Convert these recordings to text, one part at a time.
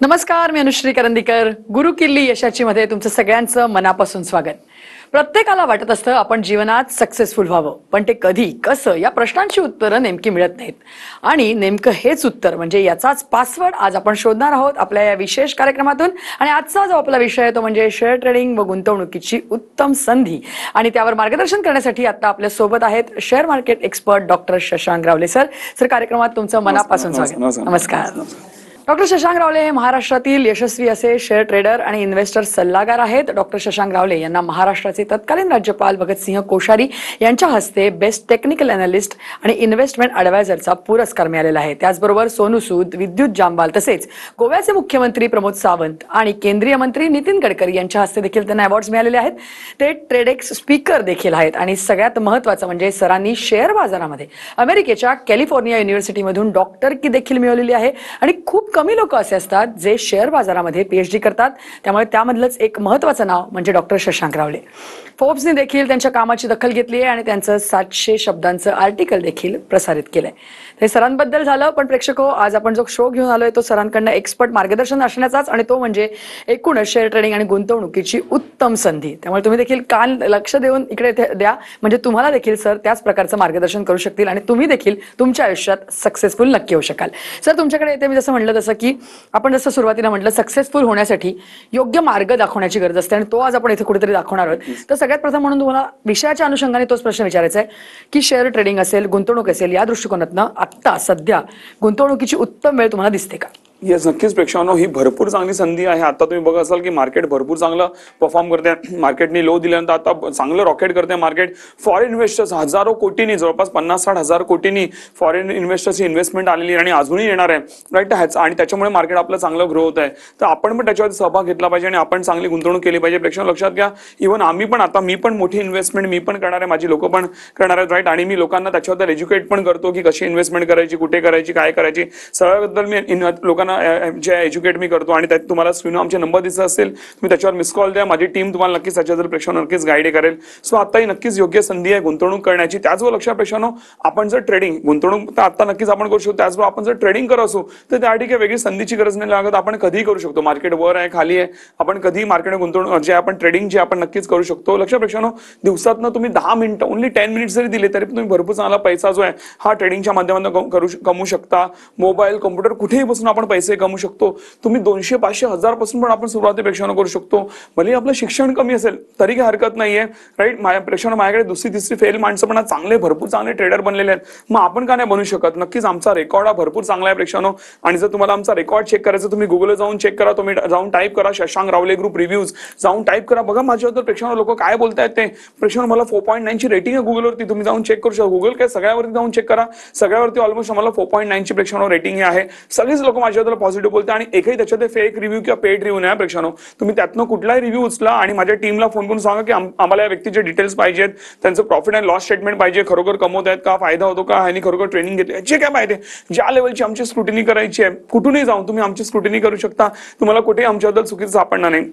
नमस्कार, मी अनुश्री करंदीकर. गुरु किल्ली यशाची मध्ये तुमचं सगळ्यांचं मनापासून स्वागत. प्रत्येकाला वाटत असतं आपण जीवनात सक्सेसफुल व्हावं, पण ते कधी कसं या प्रश्नांची उत्तरं नेमकी मिळत नाहीत. आणि नेमकं हेच उत्तर म्हणजे याचाच पासवर्ड आज आपण शोधणार आहोत आपल्या या विशेष कार्यक्रमातून. आणि आजचा जो आपला विषय आहे तो म्हणजे शेअर ट्रेडिंग व गुंतवणुकीची उत्तम संधी. आणि त्यावर मार्गदर्शन करण्यासाठी आता आपल्या सोबत आहेत share market expert doctor Shashank रावले सर. सर, कार्यक्रमात तुमचं मनापासून स्वागत. नमस्कार. डॉक्टर शशांक रावले हे महाराष्ट्रातील यशस्वी असे शेअर ट्रेडर आणि इन्व्हेस्टर सल्लागार आहेत. डॉक्टर शशांक रावले यांना महाराष्ट्राचे तत्कालीन राज्यपाल भगतसिंह कोश्यारी यांच्या हस्ते बेस्ट टेक्निकल अनालिस्ट आणि इन्व्हेस्टमेंट ॲडवायझरचा पुरस्कार मिळालेला आहे. त्याचबरोबर सोनू सूद, विद्युत जामवाल तसेच गोव्याचे मुख्यमंत्री प्रमोद सावंत आणि केंद्रीय मंत्री नितीन गडकरी यांच्या हस्ते देखील त्यांना अवॉर्ड्स मिळालेले आहेत. ते ट्रेडेक्स स्पीकर देखील आहेत. आणि सगळ्यात महत्त्वाचं म्हणजे सरांनी शेअर बाजारामध्ये अमेरिकेच्या कॅलिफोर्निया युनिव्हर्सिटीमधून डॉक्टरकी देखील मिळवलेली आहे. आणि खूप कमी लोक असे असतात जे शेअर बाजारामध्ये PhD करतात. त्यामुळे त्यामधलंच एक महत्त्वाचं नाव म्हणजे डॉक्टर शशांक रावले. फोर्ब्सने देखील त्यांच्या कामाची दखल घेतली आहे आणि त्यांचं 700 शब्दांचं आर्टिकल देखील प्रसारित केलंय. हे सरांबद्दल झालं, पण प्रेक्षको, आज आपण जो शो घेऊन आलोय तो सरांकडनं एक्सपर्ट मार्गदर्शन असण्याचाच, आणि तो म्हणजे एकूणच शेअर ट्रेडिंग आणि गुंतवणुकीची उत्तम संधी. त्यामुळे तुम्ही देखील कान लक्ष देऊन इकडे द्या, म्हणजे तुम्हाला देखील सर त्याच प्रकारचं मार्गदर्शन करू शकतील आणि तुम्ही देखील तुमच्या आयुष्यात सक्सेसफुल नक्की होऊ शकाल. सर, तुमच्याकडे येते मी जसं म्हटलं तसं की आपण जसं सुरुवातीला म्हटलं सक्सेसफुल होण्यासाठी योग्य मार्ग दाखवण्याची गरज असते, आणि तो आज आपण इथे कुठेतरी दाखवणार आहोत. तर सगळ्यात प्रथम म्हणून तुम्हाला विषयाच्या अनुषंगाने तोच प्रश्न विचारायचा आहे की शेअर ट्रेडिंग असेल, गुंतवणूक असेल, या दृष्टिकोनातनं आत्ता सध्या गुंतवणुकीची उत्तम वेळ तुम्हाला दिसते का? येस, नक्कीच प्रेक्षकांनो, ही भरपूर चांगली संधी आहे. आता तुम्ही बघत असाल की मार्केट भरपूर चांगलं परफॉर्म करते. मार्केटनी लो दिल्यानंतर आता चांगलं रॉकेट करते मार्केट. फॉरेन इन्व्हेस्टर्स हजारो कोटींनी, जवळपास 50-60 हजार कोटींनी फॉरेन इन्व्हेस्टर्सची इन्व्हेस्टमेंट आलेली आणि अजूनही येणार आहे, राईट. आणि त्याच्यामुळे मार्केट आपलं चांगलं ग्रो होत आहे. तर आपण पण त्याच्यावर सहभाग घेतला पाहिजे आणि आपण चांगली गुंतवणूक केली पाहिजे. प्रेक्षकांनो लक्षात घ्या, इव्हन आम्ही पण आता मी पण मोठी इन्व्हेस्टमेंट मी पण करणार आहे, माझी लोक पण करणार आहेत, राईट. आणि मी लोकांना त्याच्याबद्दल एज्युकेट पण करतो की कशी इन्व्हेस्टमेंट करायची, कुठे करायची, काय करायची, सगळ्याबद्दल मी लोकांना जे एज्युकेट मी करतो. आणि त्यात तुम्हाला स्क्रीनवर आमचे नंबर दिसत असेल, तुम्ही त्याच्यावर मिस कॉल द्या. माझी टीम तुम्हाला नक्कीच त्याच्याबद्दल प्रेक्षकांना नक्कीच गाईड करेल. सो आता ही नक्कीच योग्य संधी आहे गुंतवणूक करण्याची. त्याचबरोबर लक्षात प्रेक्षकांनो, आपण जर ट्रेडिंग गुंतवणूक तर आता नक्कीच आपण करू शकतो. त्याचबरोबर आपण जर ट्रेडिंग करत असू तर त्यासाठी काही वेगळी संधीची गरज नाही लागत. आपण कधीही करू शकतो. मार्केट वर आहे, खाली आहे, आपण कधीही मार्केट गुंतवणूक जे आपण ट्रेडिंग जे आपण नक्कीच करू शकतो. लक्षात प्रेक्षकांनो, दिवसातनं तुम्ही 10 मिनिटं, ओन्ली 10 मिनिट्स जरी दिले तरी तुम्ही भरपूर चांगला पैसा जो आहे हा ट्रेडिंगच्या माध्यमातून कमवू शकता. मोबाईल, कम्प्युटर कुठेही बसून आपण पैसे कमवू शकतो. तुम्ही 200, 500, 1000 पासून पण आपण सुरुवातीपेक्षा करू शकतो. भले आपलं शिक्षण कमी असेल तरी काही हरकत नाहीये, राईट. प्रेक्षकांना माझ्याकडे दुसरी तिसरी फेल माणसं पण चांगले भरपूर चांगले ट्रेडर बनलेले आहेत. मग आपण का नाही बनू शकत? नक्कीच आमचा रेकॉर्ड हा भरपूर चांगला आहे प्रेक्षकांनो. आणि जर तुम्हाला आमचा रेकॉर्ड चेक करायचं, तुम्ही गुगलला जाऊन चेक करा. तुम्ही जाऊन टाईप करा शशांक रावले ग्रुप रिव्ह्यूज, जाऊन टाईप करा. बघा माझ्याबद्दल प्रेक्षकांना लोक काय बोलतायत ते. प्रेक्षकांना मला 4.9 ची रेटिंग आहे गुगलवरती, तुम्ही जाऊन चेक करू शकता. गुगल काय सगळ्यावरती जाऊन चेक करा, सगळ्यावरती ऑलमोस्ट आम्हाला 4.9 ची प्रेक्षकांना रेटिंग आहे. सगळेच लोक माझ्याबद्दल पॉझिटिव्ह बोलतात आणि एकही त्याच्यात फेक रिव्ह्यू किंवा पेड रिव्ह्यू नाही प्रेक्षकांनो. तुम्ही त्यातनं कुठलाही रिव्ह्यू उचला आणि माझ्या टीमला फोन करून सांगा की आम्हाला या व्यक्तीचे डिटेल्स पाहिजेत, त्यांचं प्रॉफिट अँड लॉस स्टेटमेंट पाहिजे, खरोखर कमवत आहेत का, फायदा होतो का, ह्यांनी खरोखर ट्रेनिंग घेतली, जे काय पाहिजे, ज्या लेवलची आमची स्क्रुटिनी करायची आहे, कुठूनही जाऊन तुम्ही आमची स्क्रुटिनी करू शकता. तुम्हाला कुठेही आमच्याबद्दल चुकीचं सापडणार नाही.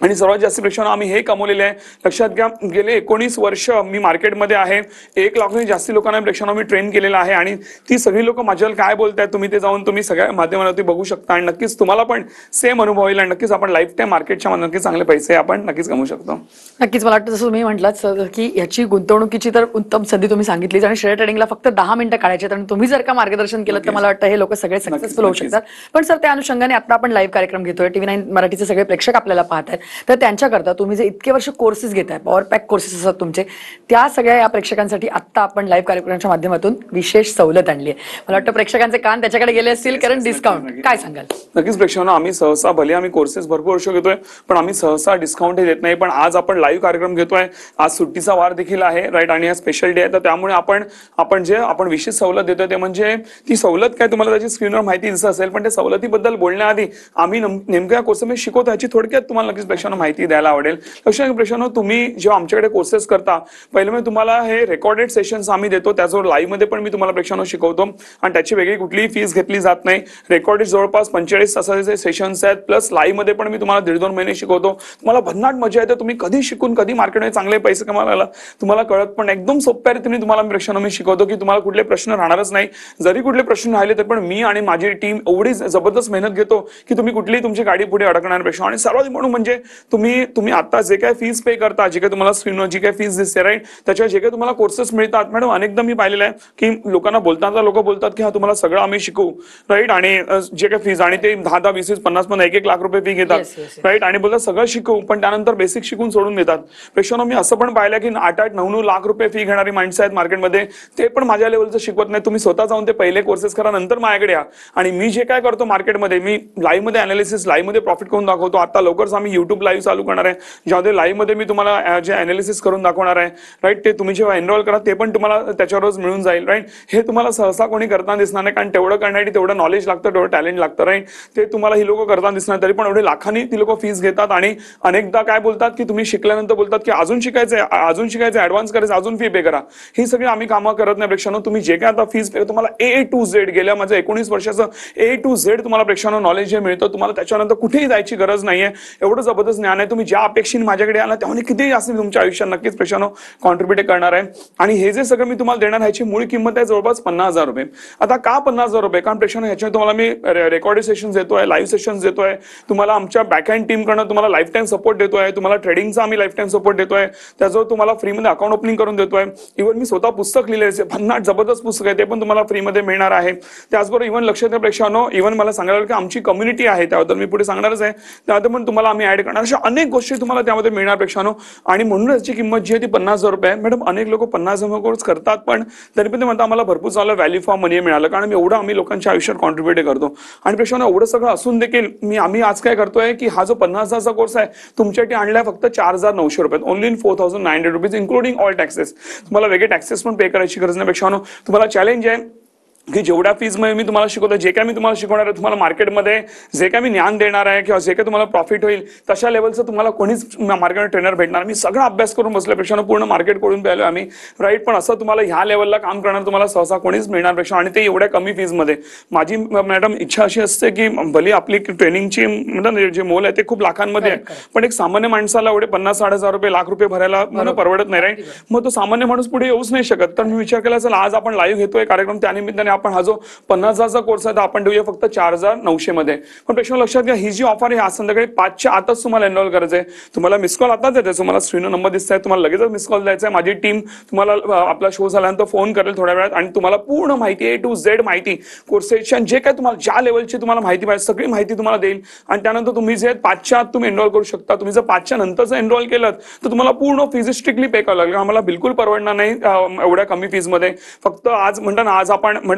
आणि सर्वात जास्त प्रेक्षकांना आम्ही हे कमवलेले आहे. लक्षात घ्या, गेले 19 वर्ष मी मार्केटमध्ये आहे. 1 लाखाहून जास्ती लोकांना प्रेक्षकांना मी ट्रेन केलेला आहे. आणि ती सगळी लोक माझ्यावर काय बोलतायत तुम्ही ते जाऊन तुम्ही सगळ्या माध्यमांवरती बघू शकता. आणि नक्कीच तुम्हाला पण सेम अनुभव होईल आणि नक्कीच आपण लाईफ टाईम मार्केटच्या नक्कीच चांगले पैसे आपण नक्कीच कमवू शकतो. नक्कीच. मला वाटतं जसं तुम्ही म्हटलात की याची गुंतवणुकीची तर उत्तम संधी तुम्ही सांगितलीच, आणि शेअर ट्रेडिंगला फक्त 10 मिनिटं काढायची. आणि तुम्ही जर का मार्गदर्शन केलं तर मला वाटतं हे लोक सगळे सक्सेसफुल होऊ शकतात. पण सर, त्या अनुषंगाने आता आपण लाईव्ह कार्यक्रम घेतोय, TV9 मराठीचे सगळे प्रेक्षक आपल्याला पाहत आहेत. तर त्यांच्याकरता तुम्ही जे इतके वर्ष कोर्सेस घेताय, पॉवर पॅक कोर्सेस असतात तुमचे, त्या सगळ्या या प्रेक्षकांसाठी आता आपण लाईव्ह कार्यक्रमाच्या माध्यमातून विशेष सवलत आणली आहे. मला वाटतं प्रेक्षकांचे कान त्याच्याकडे गेले असतील, कारण डिस्काउंट काय सांगाल? नक्कीच प्रेक्षकांना, आम्ही सहसा भले आम्ही कोर्सेस भरपूर वर्ष घेतोय पण आम्ही सहसा डिस्काउंट देत नाही. पण आज आपण लाईव्ह कार्यक्रम घेतोय, आज सुट्टीचा वार देखील आहे, राईट. आणि हा स्पेशल डे आहे. तर त्यामुळे आपण विशेष सवलत देतोय ते म्हणजे ती सवलत काय, तुम्हाला त्याची स्क्रीनवर माहिती दिसत असेल, पण त्या सवलतीबद्दल बोलण्याआधी आम्ही नेमक्या कोर्समध्ये शिकवतो ह्याची थोडक्यात तुम्हाला नक्कीच प्रेक्षांनो माहिती द्यायला आवडेल. लक्षात घ्या प्रेक्षांनो, तुम्ही जेव्हा आमच्याकडे कोर्सेस करता पहिले मी तुम्हाला हे रेकॉर्डेड सेशन्स आम्ही देतो, त्याचबरोबर लाईव्ह मध्ये पण मी तुम्हाला प्रेक्षांनो शिकवतो आणि त्याची वेगळी कुठलीही फीस घेतली जात नाही. रेकॉर्डेड जवळपास 45 तासाचे सेशन्स आहेत, प्लस लाईव्ह मध्ये पण मी तुम्हाला 1.5-2 महिने शिकवतो. तुम्हाला भन्नाट मजा येते, तुम्ही कधी शिकून कधी मार्केटमध्ये चांगले पैसे कमावायला तुम्हाला कळत पण एकदम सोप्या रीतीने तुम्हाला प्रेक्षांनो मी शिकवतो की तुम्हाला कुठले प्रश्न राहणारच नाही. जरी कुठले प्रश्न राहिले तर पण मी आणि माझी टीम एवढी जबरदस्त मेहनत घेतो की तुम्ही कुठलीही तुमची गाडी पुढे अडकण्यापेक्षा. आणि सर्वात म्हणून म्हणजे तुम्ही आता जे काही फीस पे करता, जे काही तुम्हाला स्क्रीनवर जी काही फीस दिसते राईट, त्याच्या जे काही तुम्हाला कोर्सेस मिळतात मॅडम, अनेकदा मी पाहिलेलं आहे की लोकांना बोलताना लोक बोलतात की हा तुम्हाला सगळं आम्ही शिकवू राईट, आणि जे काही फीस आणि ते 10-10, 20-20, 50-50, 1-1 लाख रुपये फी घेतात राईट, आणि बोलतात सगळं शिकवू, पण त्यानंतर बेसिक शिकून सोडून देतात. प्रेक्षांनो मी असं पण पाहिलं की 8-8, 9-9 लाख रुपये फी घेणारी माणसं आहेत मार्केटमध्ये, ते पण माझ्या लेवलचं शिकवत नाही. तुम्ही स्वतः जाऊन ते पहिले कोर्सेस करा, नंतर माझ्याकडे या. आणि मी जे काय करतो मार्केटमध्ये, मी लाईव्ह मध्ये अनालिसिस, लाईव्ह मध्ये प्रॉफिट करून दाखवतो. आता लवकरच आम्ही युट्यूब लाईव्ह चालू करणार आहे, ज्यामध्ये लाईव्ह मध्ये मी तुम्हाला जे अनालिसिस करून दाखवणार आहे राईट, ते तुम्ही जेव्हा एनरोल करा ते पण तुम्हाला त्याच्यावरच मिळून जाईल राईट. हे तुम्हाला सहसा कोणी करताना दिसणार नाही, कारण तेवढं करण्यासाठी तेवढं नॉलेज लागतं, तेवढं टॅलेंट लागतं राईट. ते तुम्हाला ही लोक करताना दिसणार, तरी पण एवढे लाखांनी ती लोक फीस घेतात. आणि अनेकदा काय बोलतात की तुम्ही शिकल्यानंतर बोलतात की अजून शिकायचं ऍडव्हान्स करायचं, अजून फी पे करा. ही सगळी आम्ही कामं करत नाही प्रेक्षांनो. तुम्ही जे काय आता फीस पे, तुम्हाला A to Z गेल्या माझं 19 वर्षाचं A to Z तुम्हाला प्रेक्षांनो नॉलेज जे मिळतं, तुम्हाला त्याच्यानंतर कुठेही जायची गरज नाहीये. एवढं जबरदस्त ज्ञान आहे. तुम्ही ज्या अपेक्षेने माझ्याकडे आला त्यामुळे कितीही असेल तुमच्या आयुष्यात नक्कीच प्रेक्षांनो कॉन्ट्रीब्युट करणार आहे. आणि हे जे सगळं मी तुम्हाला देणार, ह्याची मूळ किंमत आहे जवळपास 50,000 रुपये. आता का 50,000 रुपये? कारण प्रेक्षांनो ह्याच्यामध्ये तुम्हाला मी रेकॉर्डेड सेशन्स देतोय, लाईव्ह सेशन्स देतोय, तुम्हाला आमच्या बॅक हँड टीम कडनं तुम्हाला लाईफ टाइम सपोर्ट देतोय, तुम्हाला ट्रेडिंगचा आम्ही लाईफ टाइम सपोर्ट देतोय, त्याच्यावर तुम्हाला फ्रीमध्ये अकाउंट ओपनिंग करून देतोय. इव्हन मी स्वतः पुस्तक लिहिलंय, भन्नाट जबरदस्त पुस्तक आहे, ते पण तुम्हाला फ्रीमध्ये मिळणार आहे. त्याचबरोबर इव्हन लक्षात घ्या प्रेक्षांनो, इव्हन मला सांगायला की आमची कम्युनिटी आहे, त्याबद्दल मी पुढे सांगणारच आहे, त्यामध्ये पण तुम्हाला आम्ही ऍड करणार. अशा अनेक गोष्टी तुम्हाला त्यामध्ये मिळणार प्रेक्षांनो. आणि म्हणून याची किंमत जी आहे ती 50,000 रुपये आहे. मॅडम अनेक लोक 50,000 कोर्स करतात, पण तरी पण ते म्हणतात आम्हाला भरपूर चांगलं व्हॅल्यू फॉर मनी मिळालं, कारण एवढं आम्ही लोकांच्या आयुष्यात कॉन्ट्रीब्युट करतो. आणि प्रेक्षांनो एवढं सगळं असून देखील आम्ही आज काय करतोय की हा जो 50,000चा कोर्स आहे तुमच्यासाठी आणलाय फक्त 4,900 रुपये, only in 4,900 rupees including all taxes. तुम्हाला वेगळे टॅक्सेस पण पे करायची गरज नाही प्रेक्षांनो. तुम्हाला चॅलेंज आहे की जेवढ्या फीज मध्ये मी तुम्हाला शिकवतो, जे काय मी तुम्हाला शिकवणार आहे, तुम्हाला मार्केटमध्ये जे काय मी ज्ञान देणार आहे किंवा जे काय तुम्हाला प्रॉफिट होईल, तशा लेवलचं तुम्हाला कोणीच मार्केट ट्रेनर भेटणार. मी सगळा अभ्यास करून बसल्यापेक्षा पूर्ण मार्केट करून पाहिलं आम्ही राईट, पण असं तुम्हाला ह्या लेवलला काम करणार तुम्हाला सहसा कोणीच मिळणार पेक्षा, आणि ते एवढ्या कमी फीज मध्ये. माझी मॅडम इच्छा अशी असते की भले आपली ट्रेनिंगची म्हणजे जे मोल आहे ते खूप लाखांमध्ये आहे, पण एक सामान्य माणसाला एवढे 50-60,000 रुपये, लाख रुपये भरायला मला परवडत नाही राईट. मग तो सामान्य माणूस पुढे येऊच नाही शकत. तर मी विचार केला चला आज आपण लाईव्ह घेतोय कार्यक्रम, त्यानिमित्ताने आपण हा जो 50,000चा कोर्स आहे आपण देऊया फक्त 4,900 मध्ये. पण प्रेक्षक लक्षात घ्या, ही जी ऑफर आहे आज संध्याकाळी 5च्या आतच तुम्हाला एनरोल करायचं आहे. तुम्हाला मिस कॉल आताच येते, तुम्हाला स्क्रीनवर नंबर दिसत आहे, तुम्हाला लगेचच मिस कॉल द्यायचा आहे. माझी टीम तुम्हाला आपला शो झाल्यानंतर फोन करेल थोड्या वेळात, आणि तुम्हाला पूर्ण माहिती A to Z माहिती, कोर्सेशन जे काय तुम्हाला ज्या लेवलची तुम्हाला माहिती पाहिजे सगळी माहिती तुम्हाला देईल. आणि त्यानंतर तुम्ही जे 5च्या आत तुम्ही एनरोल करू शकता. तुम्ही जर 5च्या नंतरचं एनरोल केलं तर तुम्हाला पूर्ण फीज स्ट्रिक्टली पे करावं लागेल. आम्हाला बिलकुल परवडणार नाही एवढ्या कमी फीज मध्ये. फक्त आज आज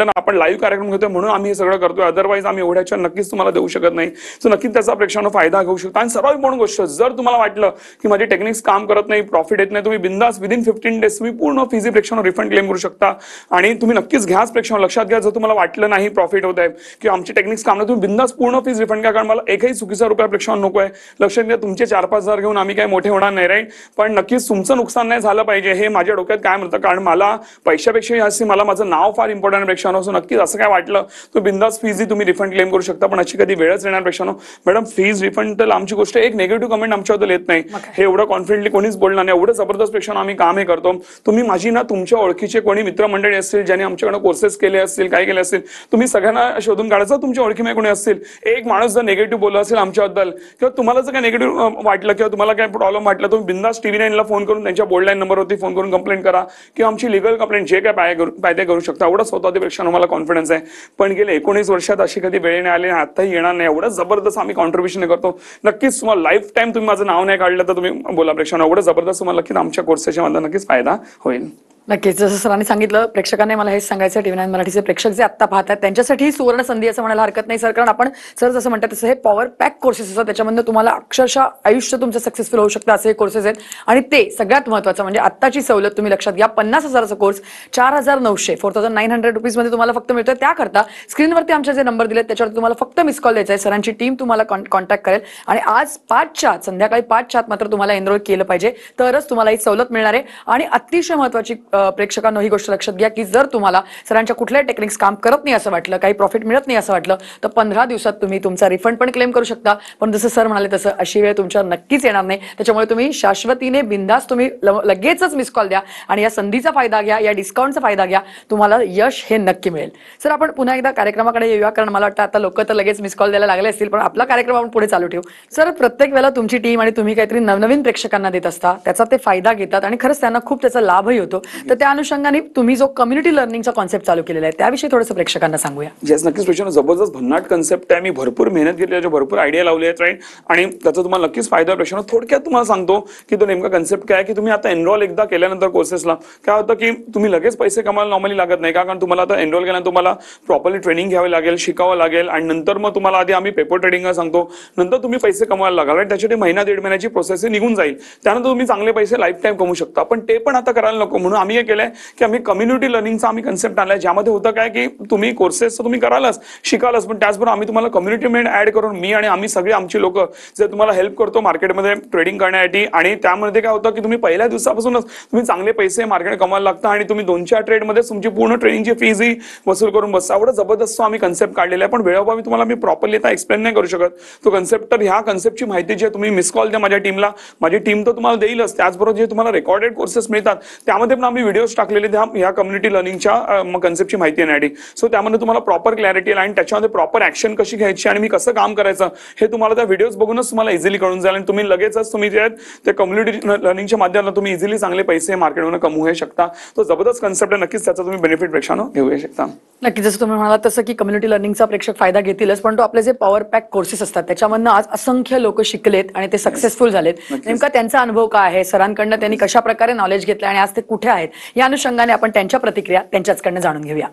आपण लाईव्ह कार्यक्रम घेतोय म्हणून आम्ही हे सगळं करतोय, अदरवाईज आम्ही एवढ्याच्या नक्कीच तुम्हाला देऊ शकत नाही. सो नक्कीच त्याचा प्रेक्षकांना फायदा घेऊ शकता. आणि सर्वात मोठी गोष्ट, जर तुम्हाला वाटलं की माझे टेक्निक्स काम करत नाही, प्रॉफिट येत नाही, तुम्ही बिंदास विदिन 15 डेज तुम्ही पूर्ण फीज प्रेक्षकांना रिफंड क्लेम करू शकता. आणि तुम्ही नक्कीच घ्याच प्रेक्षकांना, लक्षात घ्या, जर तुम्हाला वाटलं नाही प्रॉफिट होत आहे किंवा आमचे टेक्निक्स काम नाही, तुम्ही बिंदास पूर्ण फीज रिफंड करा, कारण मला एकही चुकीचा रुपया प्रेक्षकांना नको आहे. लक्षात घ्या, तुमचे 4-5 हजार घेऊन आम्ही काय मोठे होणार नाही राईट, पण नक्कीच तुमचं नुकसान नाही झालं पाहिजे हे माझ्या डोक्यात काय म्हणतं, कारण मला पैशापेक्षा असे मला माझं नाव फार इम्पॉर्टंट प्रेक्षकांना. सो नक्कीच असं काय वाटलं तर बिंदास फीज तुम्ही रिफंड क्लेम करू शकता, पण अशी कधी वेळच येणार पेक्षा मॅडम फीज रिफंड तर आमची गोष्ट, एक नेगेटिव्ह कमेंट आमच्याबद्दल येत नाही, हे एवढं कॉन्फिडेंटली कोणीच बोलणार नाही. एवढं जबरदस्त पेक्षा आम्ही काम हे करतो. तुम्ही माझी ना तुमच्या ओळखीचे कोणी मित्रमंडळी असतील ज्यांनी आमच्याकडे कोर्सेस केले असतील, काय केले असतील, तुम्ही सगळ्यांना शोधून काढायचं. तुमच्या ओळखीमध्ये कोणी असतील, एक माणूस जर नेगेटिव्ह बोलला असेल आमच्याबद्दल किंवा तुम्हाला जर काय नेगेटिव्ह वाटलं किंवा तुम्हाला काय प्रॉब्लेम वाटला, तुम्ही बिंदास TV9 ला फोन करून त्यांच्या बोर्डलाईन नंबरवरती फोन करून कंप्लेंट करा किंवा आमची लिगल कंप्लेंट जे काय पायदे करू शकता. एवढंच होतं ते पेक्षा मला कॉन्फिडन्स आहे. पण गेले 19 वर्षात अशी कधी वेळ नाही आली, आताही येणार नाही. एवढं जबरदस्त आम्ही कॉन्ट्रीब्युशन करतो. नक्कीच तुम्हाला लाईफ टाइम तुम्ही माझं नाव नाही काढलं तर तुम्ही बोला प्रेक्षकांना, एवढं जबरदस्त तुम्हाला नक्कीच आमच्या कोर्सेसच्या मध्ये नक्कीच फायदा होईल. नक्कीच, जसं सरांनी सांगितलं, प्रेक्षकांनी मला हेच सांगायचं, TV9 मराठीचे प्रेक्षक जे आत्ता पाहतात त्यांच्यासाठी ही सुवर्ण संधी असं म्हणायला हरकत नाही सर. कारण आपण सर जसं म्हणतात तसं हे पॉवर पॅक कोर्सेस असतात, त्याच्यामधून तुम्हाला अक्षरशः आयुष्य तुमचं सक्सेसफुल होऊ शकतं असे कोर्सेस आहेत. आणि ते सगळ्यात महत्त्वाचं म्हणजे आत्ताची सवलत तुम्ही लक्षात घ्या, 50,000चा कोर्स 4,900 4,900 रुपीजमध्ये तुम्हाला फक्त मिळतोय. त्याकरता स्क्रीनवरती आमचे जे नंबर दिलेत त्याच्यावर तुम्हाला फक्त मिस कॉल द्यायचा आहे. सरांची टीम तुम्हाला कॉन्टॅक्ट करेल आणि आज 5च्या आत, संध्याकाळी 5च्या आत मात्र तुम्हाला एनरोल केलं पाहिजे, तरच तुम्हाला ही सवलत मिळणार आहे. आणि अतिशय महत्त्वाची प्रेक्षकांनो ही गोष्ट लक्षात घ्या की जर तुम्हाला सरांच्या कुठल्याही टेक्निक्स काम करत नाही असं वाटलं, काही प्रॉफिट मिळत नाही असं वाटलं, तर 15 दिवसात तुम्ही तुमचा रिफंड पण क्लेम करू शकता. पण जसं सर म्हणाले तसं अशी वेळ तुमच्यावर नक्कीच येणार नाही. त्याच्यामुळे तुम्ही शाश्वतीने बिंदास तुम्ही लगेचच मिस कॉल द्या आणि या संधीचा फायदा घ्या, या डिस्काउंटचा फायदा घ्या, तुम्हाला यश हे नक्की मिळेल. सर आपण पुन्हा एकदा कार्यक्रमाकडे येऊया, कारण मला वाटतं आता लोक तर लगेच मिस कॉल द्यायला लागले असतील, पण आपला कार्यक्रम आपण पुढे चालू ठेवू. सर प्रत्येक वेळेला तुमची टीम आणि तुम्ही काहीतरी नवनवीन प्रेक्षकांना देत असता, त्याचा ते फायदा घेतात आणि खरंच त्यांना खूप त्याचा लाभही होतो. तर त्या अनुषंगाने तुम्ही जो कम्युनिटी लर्निंगचा कॉन्सेप्ट चालू केलेला आहे त्याविषयी थोडंसं प्रेक्षकांना सांगूया. येस, नक्कीच प्रश्न जबरदस्त भन्नाट कन्सेप्ट आहे. मी भरपूर मेहनत घेतली, त्याच्या भरपूर आयडिया लावले आहेत, राईट. आणि त्याचा तुम्हाला नक्कीच फायदा प्रश्न थोडक्यात तुम्हाला सांगतो की तो नेमका कन्सेप्ट काय आहे. की तुम्ही आता एनरोल एकदा केल्यानंतर कोर्सेसला काय होतं की तुम्ही लगेच पैसे कमायला नॉर्मली लागत नाही का, कारण तुम्हाला आता एनरोल केल्यानंतर तुम्हाला प्रॉपरली ट्रेनिंग घ्यावी लागेल, शिकावं लागेल आणि नंतर मग तुम्हाला आधी आम्ही पेपर ट्रेडिंग सांगतो, नंतर तुम्ही पैसे कमवायला लागाल, राईट. त्याच्यासाठी महिना 1.5 महिन्याची प्रोसेस निघून जाईल. त्यानंतर तुम्ही चांगले पैसे लाईफ टाईम कमवू शकता. पण ते पण आता करायला नको म्हणून आम्ही हे केलंय की आम्ही कम्युनिटी लर्निंगचा आम्ही कन्सेप्ट आणलाय, ज्यामध्ये होतं काय की तुम्ही कोर्सेस तुम्ही करालच, शिकालच, पण त्याचबरोबर आम्ही तुम्हाला कम्युनिटी मेंट ऍड करून मी आणि आम्ही सगळे आमची लोक जे तुम्हाला हेल्प करतो मार्केटमध्ये ट्रेडिंग करण्यासाठी. आणि त्यामध्ये काय होतं की तुम्ही पहिल्या दिवसापासूनच तुम्ही चांगले पैसे मार्केट कमायला लागता आणि तुम्ही 2-4 ट्रेडमध्ये तुमची पूर्ण ट्रेनिंगची फीज ही वसूल करून बसता. एवढं जबरदस्त आम्ही कन्सेप्ट काढलेला आहे, पण वेळोवेळी तुम्हाला मी प्रॉपरली आता एक्सप्लेन नाही करू शकत तो कन्सेप्ट. तर ह्या कन्सेप्टची माहिती जी आहे तुम्ही मिस कॉल द्या माझ्या टीमला, माझी टीम तर तुम्हाला देईलच, त्याचबरोबर जे तुम्हाला रेकॉर्डेड कोर्सेस मिळतात त्यामध्ये पण आम्ही व्हिडिओज टाकलेले ह्या कम्युनिटी लर्निंगच्या कन्सेप्टची माहिती येण्यासाठी. सो त्यामध्ये तुम्हाला प्रॉपर क्लॅरिटी आणि त्याच्यामध्ये प्रॉपर ऍक्शन कशी घ्यायची आणि मी कसं काम करायचं हे तुम्हाला त्या व्हिडिओज बघूनच तुम्हाला इझिली कळून जाईल आणि तुम्ही लगेचच तुम्ही जे आहेत ते कम्युनिटी लर्निंगच्या माध्यमातून तुम्ही इझिली चांगले पैसे मार्केटमध्ये कमवू शकता. तो जबरदस्त कन्सेप्ट आहे, नक्कीच त्याचा तुम्ही बेनिफिट प्रेक्षकांनो घेऊ शकता. नक्की, जसं तुम्ही म्हणालात तसं की कम्युनिटी लर्निंगचा प्रेक्षक फायदा घेतीलच, पण तो आपले जे पॉवर पॅक कोर्सेस असतात त्याच्यामधनं आज असंख्य लोक शिकलेत आणि ते सक्सेसफुल झालेत. नेमका त्यांचा अनुभव काय आहे, सरांकडनं त्यांनी कशा प्रकारे नॉलेज घेतलं आणि आज ते कुठे आहेत, या अनुषंगाने आपण त्यांच्या प्रतिक्रिया त्यांच्याचकडनं जाणून घेऊया.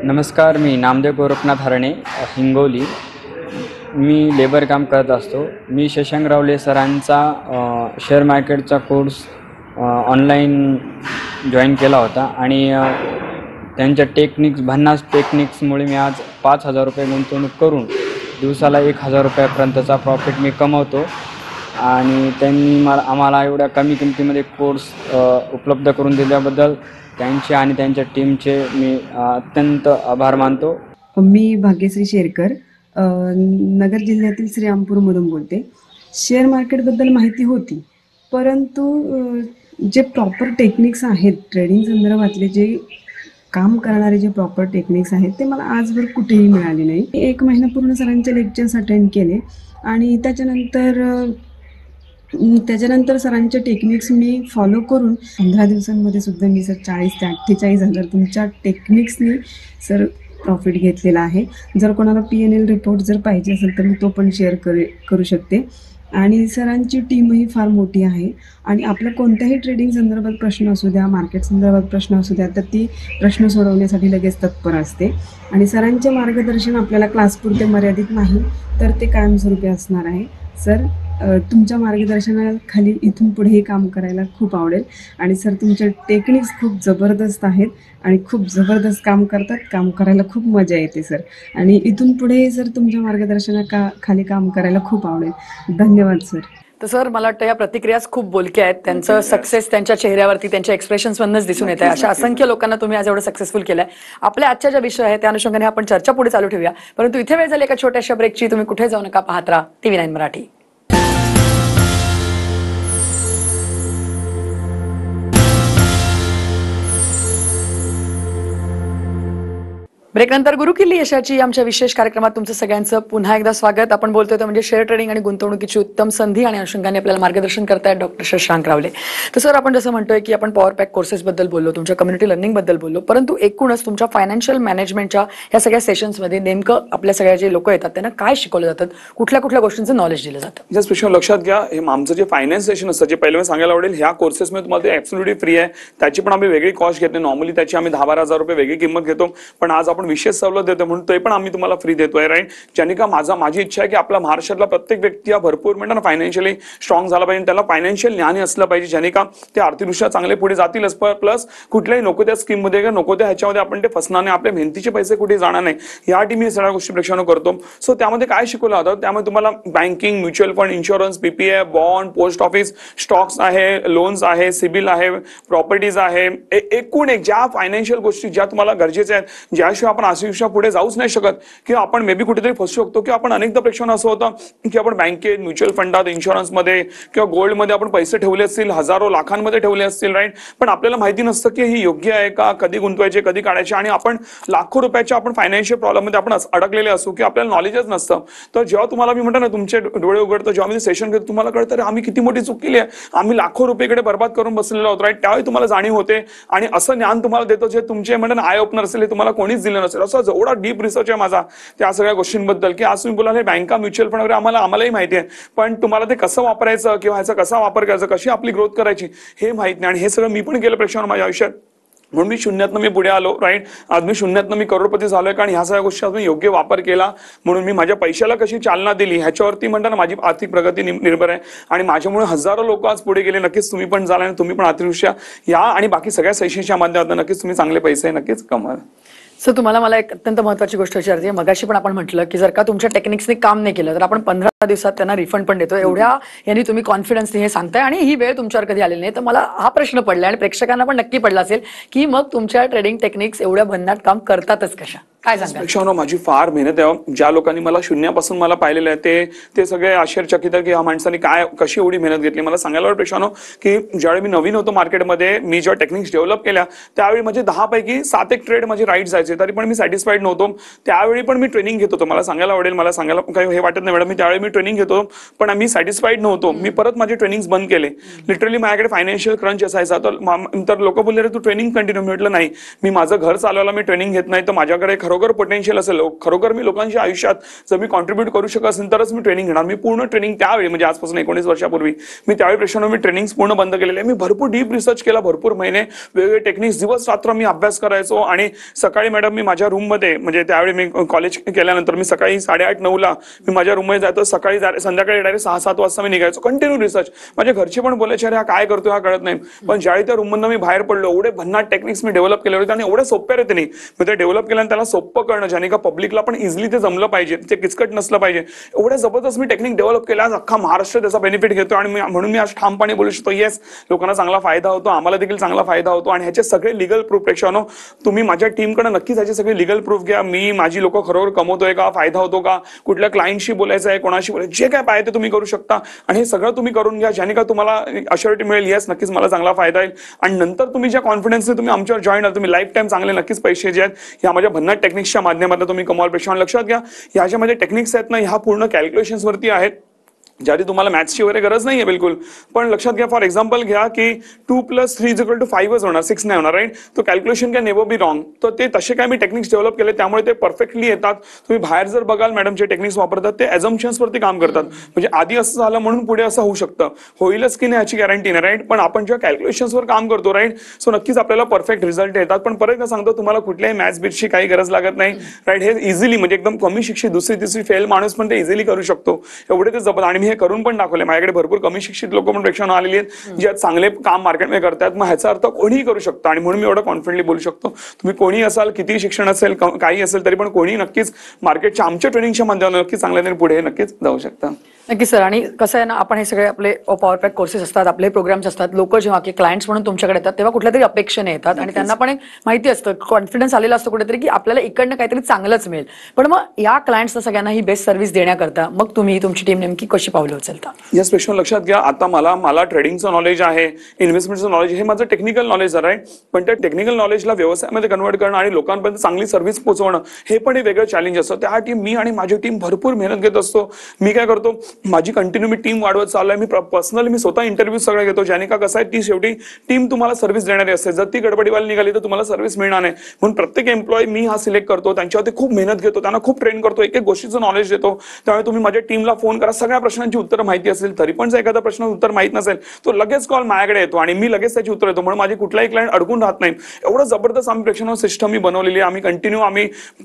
नमस्कार, मी नामदेव गोरखनाथ हरणे, हिंगोली. मी लेबर काम करत असतो. मी शशांक रावले सरांचा शेअर मार्केटचा कोर्स ऑनलाईन जॉईन केला होता आणि त्यांच्या भन्नाट टेक्निक्समुळे मी आज 5,000 रुपये गुंतवणूक करून दिवसाला 1,000 रुपयापर्यंतचा प्रॉफिट मी कमवतो. आणि त्यांनी आम्हाला एवढ्या कमी किमतीमध्ये कोर्स उपलब्ध करून दिल्याबद्दल त्यांचे आणि त्यांच्या टीमचे मी अत्यंत आभार मानतो. मी भाग्यश्री शेरकर, नगर जिल्ह्यातील श्रीरामपूरमधून बोलते. शेअर मार्केटबद्दल माहिती होती, परंतु जे प्रॉपर टेक्निक्स आहेत ट्रेडिंग संदर्भातले, जे काम करणारे जे प्रॉपर टेक्निक्स आहेत ते मला आजवर कुठेही मिळाले नाही. 1 महिना पूर्ण सरांचे लेक्चर्स अटेंड केले आणि त्याच्यानंतर सरांचे टेक्निक्स मी फॉलो करून 15 दिवसांमध्ये सुद्धा मी सर 40,000 ते 48,000 तुमच्या टेक्निक्सनी सर प्रॉफिट घेतलेला आहे. जर कोणाला PNL रिपोर्ट जर पाहिजे असेल तर मी तो पण शेअर करू शकते. आणि सरांची टीमही फार मोठी आहे आणि आपल्या कोणत्याही ट्रेडिंग संदर्भात प्रश्न असू द्या, मार्केट संदर्भात प्रश्न असू द्या, तर ती प्रश्न सोडवण्यासाठी लगेच तत्पर असते. आणि सरांचे मार्गदर्शन आपल्याला क्लासपुरते मर्यादित नाही, तर ते कायमस्वरूपी असणार आहे. सर, तुमच्या मार्गदर्शनाखाली इथून पुढेही काम करायला खूप आवडेल. आणि सर, तुमचे टेक्निक्स खूप जबरदस्त आहेत आणि खूप जबरदस्त काम करतात. काम करायला खूप मजा येते सर. आणि इथून पुढे सर तुमच्या मार्गदर्शनाखाली काम करायला खूप आवडेल. धन्यवाद सर. तर सर, मला वाटतं या प्रतिक्रियाच खूप बोलक्या आहेत. त्यांचं सक्सेस त्यांच्या चेहऱ्यावरती, त्यांच्या एक्सप्रेशन्समधूनच दिसून येत आहे. अशा असंख्य लोकांना तुम्ही आज एवढं सक्सेसफुल केलंय. आपल्या आजच्या ज्या विषय आहे त्या अनुषंगाने आपण चर्चा पुढे चालू ठेवूया, परंतु इथे वेळ झाली एका छोट्याशा ब्रेकची. तुम्ही कुठे जाऊ नका, पाहत राहा TV9 मराठी. ब्रेकनंतर गुरु किल्ली यशाची आमच्या विशेष कार्यक्रमात तुमचं सगळ्यांचं पुन्हा एकदा स्वागत. आपण बोलतोय तर म्हणजे शेअर ट्रेडिंग आणि गुंतवणुकीची उत्तम संधी आणि अनुषंगाने आपल्याला मार्गदर्शन करतायत डॉक्टर शशांक रावले. तर सर, आपण जसं म्हणतोय की आपण पॉवर पॅक कोर्सेस बद्दल बोललो, तुमच्या कम्युनिटी लर्निंग बद्दल बोललो, परंतु एकूणच तुमच्या फायनान्शियल मॅनेजमेंटच्या ह्या सगळ्या सेशन्समध्ये नेमकं आपल्या सगळ्या जे लोक येतात त्यांना काय शिकवलं जातं, कुठल्या कुठल्या गोष्टींचं नॉलेज दिलं जातं? जस्ट प्रश्न लक्षात घ्या, हे आमचं जे फायनान्स सेशन असतं, जे पहिलं मी सांगायला आवडेल, ह्या कोर्सेसमध्ये तुम्हाला ते ऍब्सोल्युटली फ्री आहे. त्याची पण आम्ही वेगळी कॉस्ट घेतो. नॉर्मली त्याची आम्ही 10-12 हजार रुपये वेगळी किंमत घेतो, पण आज आपण विशेष सवलत देतो म्हणून ते पण आम्ही तुम्हाला फ्री देतोय. राईट, ज्याने का माझी इच्छा आहे की आपला महाराष्ट्रातला प्रत्येक व्यक्ती हा भरपूर म्हणतात ना फायनान्शियली स्ट्रॉंग झाला पाहिजे, त्याला फायनान्शियल ज्ञान असलं पाहिजे, ज्याने का ते आर्थिकदृष्ट्या चांगले पुढे जातीलच, प्लस कुठल्याही नको त्या स्कीम मध्ये किंवा नको त्या ह्याच्यामध्ये आपण ते फसणार नाही, आपल्या मेहनतीचे पैसे कुठे जाणार नाही, यासाठी मी सगळ्या गोष्टी प्रेक्षण करतो. सो त्यामध्ये काय शिकवलं जातं, त्यामध्ये तुम्हाला banking, mutual fund, insurance, PPA, bond, post office, stocks आहे, लोन्स आहे, सिबिल आहे, प्रॉपर्टीज आहे, एकूण एक ज्या फायनान्शियल गोष्टी ज्या तुम्हाला गरजेच्या आहेत, ज्याशिवाय आपण आयुष्या पुढे जाऊच नाही शकत, किंवा आपण मे बी कुठेतरी फसू शकतो, किंवा आपण अनेकदा प्रेक्षण असं होतं की आपण बँकेत, म्युच्युअल फंडात, इन्शुरन्समध्ये किंवा गोल्डमध्ये आपण पैसे ठेवले असतील, हजारो लाखांमध्ये ठेवले असतील. राईट, पण आपल्याला माहिती नसतं की ही योग्य आहे का, कधी गुंतवायचे, कधी काढायचे, आणि आपण लाखो रुपयाच्या आपण फायनान्शियल प्रॉब्लेम मध्ये आपण अडकलेले असू की आपल्याला नॉलेजच नसतं. तर जेव्हा तुम्हाला मी म्हणतो ना, तुमचे डोळे उघडतं, जेव्हा मी सेशन घेतो, तुम्हाला कळतं रे आम्ही किती मोठी चूक केली आहे, आम्ही लाखो रुपयेकडे बर्बाद करून बसलेलो आहोत. राईट, त्यावेळी तुम्हाला जाणीव होते, आणि असं ज्ञान तुम्हाला देतो जे तुमचे म्हणतात आय ओपनर असेल, हे तुम्हाला कोणीच दिलं नसेल. असं जेवढा डीप रिसर्च आहे माझा त्या सगळ्या गोष्टींबद्दल, की आज तुम्ही बोलाल बँका, म्युच्युअल फंड वगैरे आम्हालाही माहिती आहे, पण तुम्हाला ते कसं वापरायचं किंवा ह्याचा कसा वापर करायचा, कशी आपली ग्रोथ करायची हे माहित नाही. आणि हे सगळं मी पण केलं प्रेक्षण माझ्या आयुष्यात, म्हणून मी शून्यातनं मी पुढे आलो. राईट, आज मी शून्यातनं मी करोडपती झालोय, कारण ह्या सगळ्या गोष्टी मी योग्य वापर केला, म्हणून मी माझ्या पैशाला कशी चालना दिली ह्याच्यावरती म्हणतात ना माझी आर्थिक प्रगती निर्भर आहे. आणि माझ्यामुळे हजारो लोक आज पुढे गेले. नक्कीच तुम्ही पण झाला, आणि तुम्ही पण आर्थिकदृष्ट्या या आणि बाकी सगळ्या सेशनच्या माध्यमातून नक्कीच तुम्ही चांगले पैसे नक्कीच कमाल. सर, तुम्हाला मला एक अत्यंत महत्त्वाची गोष्ट विचारायची आहे. मगाशी पण आपण म्हटलं की जर का तुमच्या टेक्निक्सने काम नाही केलं तर आपण 15 दिवसात त्यांना रिफंड पण देतो. एवढ्या यांनी तुम्ही कॉन्फिडन्सने हे सांगताय, आणि ही वेळ तुमच्यावर कधी आलेली नाही. तर मला हा प्रश्न पडला, आणि प्रेक्षकांना पण नक्की पडला असेल, की मग तुमच्या ट्रेडिंग टेक्निक्स एवढ्या भन्नाट काम करतातच कशा, काय सांगा? माझी फार मेहनत आहे. ज्या लोकांनी मला शून्यापासून मला पाहिलेलं आहे ते सगळे आश्चर्यचकित आहे की या माणसाने कशी एवढी मेहनत घेतली. मला सांगायला प्रेक्षानो की ज्यावेळी मी नवीन होतो मार्केटमध्ये, मी जेव्हा टेक्निक्स डेव्हलप केल्या त्यावेळी माझे 10 पैकी 7 एक ट्रेड माझे राईट जायचे, तरी पण मी सॅटिस्फाईड नव्हतो. त्यावेळी पण मी ट्रेनिंग घेत होतो. मला सांगायला आवडेल, मला सांगायला काही हे वाटत नाही मॅडम, मी त्यावेळी मी ट्रेनिंग घेतो, पण मी सॅटिस्फाईड नव्हतो. मी परत माझे ट्रेनिंग बंद केले. लिटरली माझ्याकडे फायनान्शियल क्रंच असायचा, तर लोक बोलले रे तू ट्रेनिंग कंटिन्यू. म्हटलं नाही, मी माझं घर चालवायला मी ट्रेनिंग घेत नाही, तर माझ्याकडे खरोखर पोटेन्शियल असेल, खरोखर मी लोकांच्या आयुष्यात जर मी कॉन्ट्रीब्यूट करू शकत असेल तरच मी ट्रेनिंग घेणार. मी पूर्ण ट्रेनिंग त्यावेळी म्हणजे आजपासून 19 वर्षापूर्वी मी त्यावेळी प्रश्न मी ट्रेनिंग पूर्ण बंद केलेले आहे. मी भरपूर डीप रिसर्च केला, भरपूर महिने वेगवेगळे टेक्निक्स, दिवस रात्र मी अभ्यास करायचो. आणि सकाळी मॅडम मी माझ्या रूममध्ये, म्हणजे त्यावेळी मी कॉलेज केल्यानंतर मी सकाळी 8:30-9ला मी माझ्या रूममध्ये जायचो, सकाळी संध्याकाळी डायरेक्ट 6-7 वाजता मी निघायचो. Continue research. माझे घरचे पण बोलायचे अरे हा काय करतो, हा कळत नाही. पण ज्यावेळी त्या रूममधून मी बाहेर पडलो, एवढे भन्नाट टेक्निक्स मी डेव्हलप केले होते, आणि एवढे सोप्या रीतीने मी ते डेव्हलप केलं, आणि त्याला सोपं करणं, ज्याने का पब्लिकला पण इझिली ते जमलं पाहिजे, ते किचकट नसलं पाहिजे, एवढ्या जबरदस्त मी टेक्निक डेव्हलप केला. आज अख्खा महाराष्ट्र त्याचा बेनिफिट घेतो, आणि म्हणून मी आज ठामपणे बोलू शकतो येस, लोकांना चांगला फायदा होतो, आम्हाला देखील चांगला फायदा होतो. आणि ह्याचे सगळे लिगल प्रूफ प्रेक्षानो तुम्ही माझ्या टीमकडे नक्कीच ह्याचे सगळे लिगल प्रूफ घ्या. माझी लोक खरोखर कमवतोय का, फायदा होतो का, कुठल्या क्लायंटशी बोलायचं आहे, कोणाशी बोलायचं, जे काय पाहिजे ते तुम्ही करू शकता. आणि हे सगळं तुम्ही करून घ्या, ज्याने का तुम्हाला अश्युरिटी मिळेल येस नक्कीच मला चांगला फायदा येईल. आणि नंतर तुम्ही ज्या कॉन्फिडन्सने तुम्ही आमच्यावर जॉईन आहात, तुम्ही लाईफ टाईम चांगले नक्कीच पैसे जे आहेत ह्या माझ्या भन्नाट टेक्निक्सच्या माध्यमातून तुम्ही कमवाल. प्रेक्षण लक्षात घ्या, ह्या माझे टेक्निक्स आहेत ना, ह्या पूर्ण कॅल्क्युलेशन्स वरती आहेत, ज्याची तुम्हाला मॅथ्सची वगैरे गरज नाहीये बिलकुल. पण लक्षात घ्या, फॉर एक्झाम्पल घ्या की 2 + 3 = 5च होणार, 6 नाही होणार. राईट, तो calculation can never be wrong. तर ते तसे काय मी टेक्निक्स डेव्हलप केले, त्यामुळे ते परफेक्टली येतात. तुम्ही बाहेर जर बघाल मॅडम जे टेक्निक्स वापरतात ते ॲझम्पशन्स वरती काम करतात, म्हणजे आधी असं झालं म्हणून पुढे असं होऊ शकतं, होईलच की नाही याची गॅरंटी नाही. राईट, पण आपण जेव्हा कॅल्क्युलेशन्सवर काम करतो, राईट, सो नक्कीच आपल्याला परफेक्ट रिझल्ट येतात. पण परत एकदा सांगतो, तुम्हाला कुठल्याही मॅथ्स बीटची काही गरज लागत नाही. राईट, हे इझिली म्हणजे एकदम कमी शिक्षित 2री-3री फेल माणूस पण ते इझिली करू शकतो, एवढे ते जबरदस्त. आणि मी हे करून पण दाखवले. माझ्याकडे भरपूर कमी शिक्षित लोक पण प्रेक्षण आलेली आहेत, जे चांगले काम मार्केटमध्ये करतात. मग ह्याचा अर्थ कोणीही करू शकतं, आणि म्हणून मी एवढं कॉन्फिडंटली बोलू शकतो. तुम्ही कोणी असाल, किती शिक्षण असेल, काही असेल, तरी पण कोणी नक्कीच मार्केटच्या आमच्या ट्रेनिंगच्या माध्यमातून नक्कीच चांगल्या पुढे नक्कीच जाऊ शकता. नक्की सर. आणि कसं आहे ना, आपण हे सगळे आपले पॉवर पॅक कोर्सेस असतात, आपले प्रोग्राम्स असतात, लोक जेव्हा की क्लायंट्स म्हणून तुमच्याकडे येतात तेव्हा कुठल्या तरी अपेक्षेने येतात, आणि त्यांना पण एक माहिती असतं, कॉन्फिडन्स आलेला असतो कुठेतरी की आपल्याला इकडनं काहीतरी चांगलंच मिळेल. पण मग या क्लायंट्सना सगळ्यांना ही बेस्ट सर्व्हिस देण्याकरता मग तुम्ही तुमची टीम नेमकी कशी महत्वाची पावलं उचलता? या स्पेशल लक्षात घ्या, आता मला ट्रेडिंगचं नॉलेज आहे, इन्व्हेस्टमेंटचं नॉलेज, हे माझं टेक्निकल नॉलेज आहे. पण त्या टेक्निकल नॉलेजला व्यवसायामध्ये कन्वर्ट करणं आणि लोकांपर्यंत चांगली सर्व्हिस पोहोचवणं हे पण एक वेगळं चॅलेंज असतं. त्यासाठी मी आणि माझी टीम भरपूर मेहनत घेत असतो. मी काय करतो, माझी कंटिन्यू मी टीम वाढवत चाललोय. मी पर्सनली मी स्वतः इंटरव्ह्यू सगळे घेतो, ज्याने का कसं आहे, ती शेवटी टीम तुम्हाला सर्व्हिस देणारी असते. जर ती गडबडीवाली निघाली तर तुम्हाला सर्व्हिस मिळणार नाही. म्हणून प्रत्येक एम्प्लॉई मी हा सिलेक्ट करतो, त्यांच्यावरती खूप मेहनत घेतो, त्यांना खूप ट्रेन करतो, एक एक गोष्टीचं नॉलेज देतो. त्यामुळे तुम्ही माझ्या टीमला फोन करा, सगळ्या प्रश्नांची उत्तरं माहिती असेल तरी पण जर एखादा प्रश्न उत्तर माहित नसेल तो लगेच कॉल माझ्याकडे येतो आणि मी लगेच त्याची उत्तर देतो. म्हणून माझी कुठलाही क्लायंट अडकून राहत नाही. एवढं जबरदस्त आम्ही प्रेक्षण सिस्टम मी बनवलेली आहे. आम्ही कंटिन्यू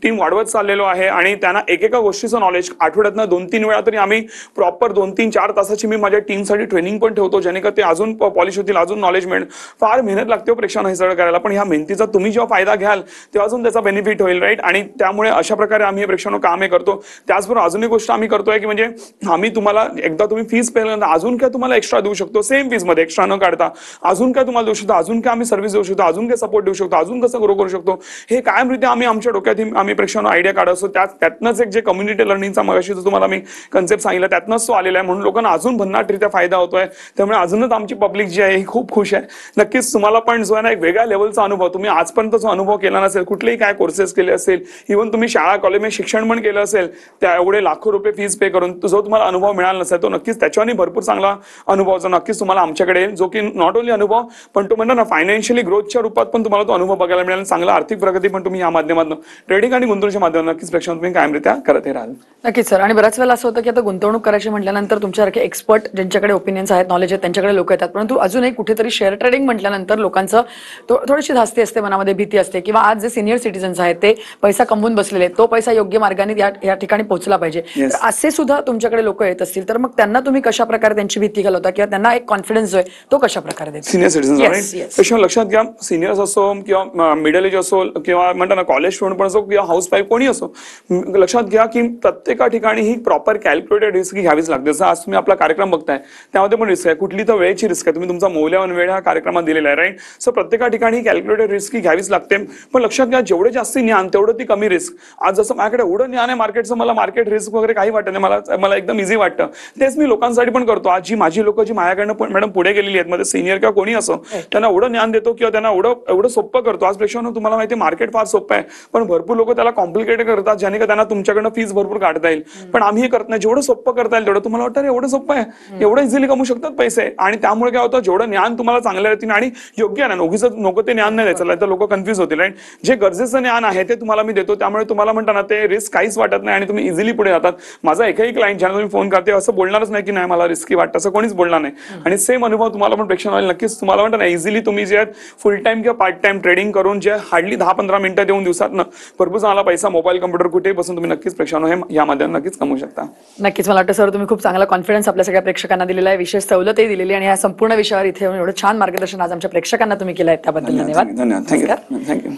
टीम वाढवत चाललेलो आहे आणि त्यांना एकेका गोष्टीचं नॉलेज आठवड्यातनं 2-3 वेळा तरी आम्ही प्रॉपर 2-3-4 तासाची मी माझ्या टीमसाठी ट्रेनिंग पण ठेवतो, ज्याने का ते अजून पॉलिश होतील, अजून नॉलेज मिळेल. फार मेहनत लागते प्रेक्षण हे सगळं करायला, पण ह्या मेहनतीचा तुम्ही जेव्हा फायदा घ्याल तेव्हा अजून त्याचा बेनिफिट होईल, राईट. आणि त्यामुळे अशा प्रकारे आम्ही हे प्रेक्षण काम हे करतो. त्याचबरोबर अजून एक गोष्ट आम्ही करतोय की म्हणजे आम्ही तुम्हाला एकदा तुम्ही फीस पेल्यानंतर अजून काय तुम्हाला एक्स्ट्रा देऊ शकतो, सेम फीस मध्ये एक्स्ट्रा न काढता अजून काय तुम्हाला देऊ शकतो, अजून काय आम्ही सर्व्हिस देऊ शकतो, अजून काय सपोर्ट देऊ शकतो, अजून कसं ग्रो करू शकतो, हे कायमरित्या आम्ही आमच्या डोक्यात आम्ही प्रेक्षण आयडिया काढत असतो. त्यातनंच एक जे कम्युनिटी लर्निंगचा मगाशी जो तुम्हाला मी कन्सेप्ट सांगितला त्यातनंच तो आलेला आहे. म्हणून लोकांना अजून भन्नाटरित्या फायदा होतोय. त्यामुळे अजूनच आमची पब्लिक जी आहे ही खूप खुश आहे. नक्कीच तुम्हाला पण जो आहे ना एक वेगळ्या लेवलचा अनुभव, तुम्ही आजपर्यंत जो अनुभव केला नसेल, कुठलेही काय कोर्सेस केले असेल, इव्हन तुम्ही शाळा कॉलेजमध्ये शिक्षण पण केलं असेल, त्या एवढे लाखो रुपये फीस पे करून जो तुम्हाला अनुभव मिळाला नसेल तो नक्कीच त्याच्याने भरपूर चांगला अनुभव जो नक्कीच तुम्हाला आमच्याकडे येईल, जो की नॉट ओन्ली अनुभव पण तो म्हणतो ना फायनान्शियली ग्रोथच्या रूपात पण तुम्हाला तो अनुभव बघायला मिळेल. चांगला आर्थिक प्रगती पण तुम्ही या माध्यमातून ट्रेडिंग आणि गुंतवणुकीच्या माध्यमातून नक्कीच प्रेक्षण तुम्ही कायमरित्या करत राहाल. नक्कीच सर. आणि बऱ्याच वेळेला असं होतं की आता गुंतवणूक करायची म्हटल्यानंतर तुमच्यासारखे एक्सपर्ट ज्यांच्याकडे ओपिनियन्स आहेत, नॉलेज आहेत, त्यांच्याकडे लोक येतात. परंतु अजूनही कुठेतरी शेअर ट्रेडिंग म्हटल्यानंतर लोकांचं थोडीशी धास्ती असते, मनामध्ये भीती असते, किंवा आज जे सिनियर सिटीजन्स आहेत ते पैसा कमवून बसलेले, तो पैसा योग्य मार्गाने या ठिकाणी पोहोचला पाहिजे. तर असे सुद्धा तुमच्याकडे लोक येत असतील तर मग त्यांना तुम्ही कशा प्रकारे त्यांची भीती घालवता किंवा त्यांना एक कॉन्फिडन्स जो आहे तो कशा प्रकारे देता? सिनियर सिटीजन लक्षात घ्या, सिनियर्स असो किंवा मिडल एज असो किंवा म्हणतात ना कॉलेज स्टुडंट पण असो किंवा हाऊस वाईफ कोणी असो, लक्षात घ्या की प्रत्येका ठिकाणी ही प्रॉपर कॅल्क्युलेटेड रिस्क घ्यावीच लागते. जसं आज तुम्ही आपला कार्यक्रम बघताय त्यामध्ये पण रिस्क आहे, कुठली तर वेळेची रिस्क आहे, तुम्ही तुमचा मौल्यवान वेळ हा कार्यक्रमात दिलेला आहे, राईट. सो प्रत्येका ठिकाणी कॅल्क्युलेटेड रिस्क घ्यावीच लागते. पण लक्षात घ्या, जेवढे जास्त ज्ञान तेवढं ती कमी रिस्क. आज जसं माझ्याकडे एवढं ज्ञान आहे मार्केटचं, मला मार्केट रिस्क वगैरे काही वाटत नाही, मला एकदम इझी वाटतं. तेच मी लोकांसाठी पण करतो. आज जी माझी लोक जी माझ्याकडनं मॅडम पुढे गेलेली आहेत, मध्ये सिनियर किंवा कोणी असो, त्यांना एवढं ज्ञान देतो किंवा त्यांना एवढं सोपं करतो. आज प्रेक्षण तुम्हाला माहिती मार्केट फार सोपं आहे, पण भरपूर लोक त्याला कॉम्प्लिकेटेड करतात, ज्याने का त्यांना तुमच्याकडनं फीस भरपूर काढता येईल. पण आम्ही हे करत नाही. जेवढं सोपं करता येईल तेवढं तुम्हाला वाटतं एवढं सोपं आहे, एवढं इझिली कमवू शकतात पैसे. आणि त्यामुळे काय होतं, जेवढं ज्ञान तुम्हाला चांगल्या रीतीने आणि योग्य आहे ना, नको ते ज्ञान नाही द्यायचं, तर लोक कन्फ्युज होतील, राईट. जे गरजेचं ज्ञान आहे ते तुम्हाला मी देतो, त्यामुळे तुम्हाला म्हणताना ते रिस्क काहीच वाटत नाही आणि तुम्ही इझिली पुढे जातात. माझा एकही क्लायंट ज्यांना तुम्ही फोन करते असं बोलणारच नाही की नाही मला रिस्की वाटतं, असं कोणीच बोलणार नाही. आणि सेम अनुभव तुम्हाला पण प्रेक्षण होईल. नक्कीच तुम्हाला म्हणता ना इझिली तुम्ही जे फुल टाइम किंवा पार्ट टाइम ट्रेडिंग करून जे हार्डली 10-15 मिनिटं देऊन दिवसात भरपूर चांगला पैसा मोबाईल कम्प्युटर कुठेही बसून तुम्ही नक्कीच प्रेक्षण हे या माध्यमातून नक्कीच कमवू शकता. नक्कीच. मला वाटतं सर तुम्ही खूप चांगला कॉन्फिडन्स आपल्या सगळ्या प्रेक्षकांना दिलेला आहे, विशेष सवलतही दिलेली आणि या संपूर्ण विषयावर इथे एवढं छान मार्गदर्शन आज आमच्या प्रेक्षकांना तुम्ही केलं आहे त्याबद्दल धन्यवाद. थँक्यू.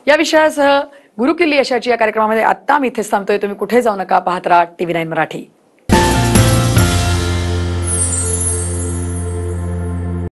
या विषयासह गुरुकिल्ली यशाची या कार्यक्रमामध्ये आता आम्ही इथेच थांबतोय. तुम्ही कुठे जाऊ नका, पाहत राहा TV9 मराठी.